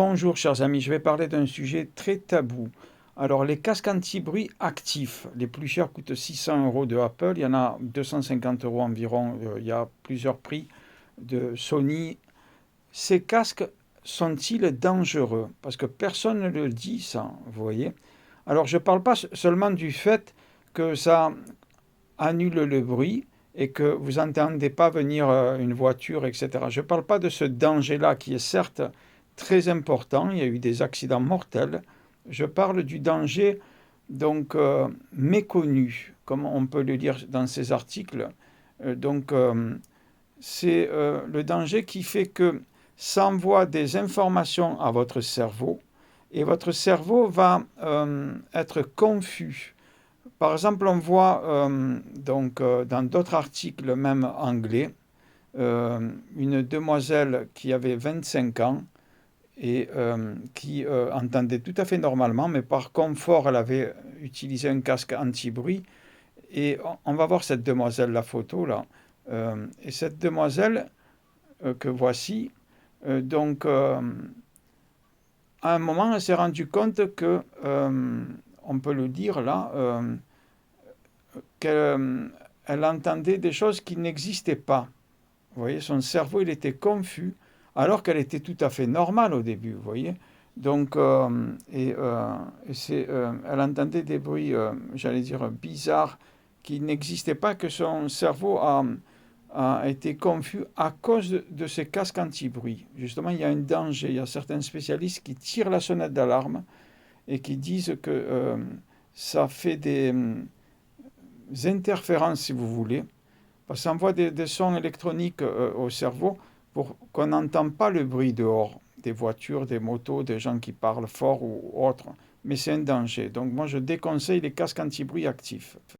Bonjour chers amis, je vais parler d'un sujet très tabou. Alors les casques anti-bruit actifs, les plus chers coûtent 600 € de Apple, il y en a 250 € environ, il y a plusieurs prix de Sony. Ces casques sont-ils dangereux? Parce que personne ne le dit ça, vous voyez. Alors je ne parle pas seulement du fait que ça annule le bruit et que vous n'entendez pas venir une voiture, etc. Je ne parle pas de ce danger-là qui est certes très important, il y a eu des accidents mortels. Je parle du danger donc méconnu, comme on peut le lire dans ces articles. C'est le danger qui fait que ça envoie des informations à votre cerveau et votre cerveau va être confus. Par exemple, on voit dans d'autres articles, même anglais, une demoiselle qui avait 25 ans et qui entendait tout à fait normalement, mais par confort, elle avait utilisé un casque anti-bruit. Et on va voir cette demoiselle, la photo là. Et cette demoiselle que voici, à un moment, elle s'est rendue compte que, on peut le dire là, qu'elle entendait des choses qui n'existaient pas. Vous voyez, son cerveau, il était confus, alors qu'elle était tout à fait normale au début, vous voyez. Donc, elle entendait des bruits, j'allais dire, bizarres, qui n'existaient pas, que son cerveau a été confus à cause de ces casques anti-bruit. Justement, il y a un danger. Il y a certains spécialistes qui tirent la sonnette d'alarme et qui disent que ça fait des interférences, si vous voulez, parce que ça envoie des sons électroniques au cerveau pour qu'on n'entende pas le bruit dehors, des voitures, des motos, des gens qui parlent fort ou autres. Mais c'est un danger. Donc moi, je déconseille les casques anti-bruit actifs.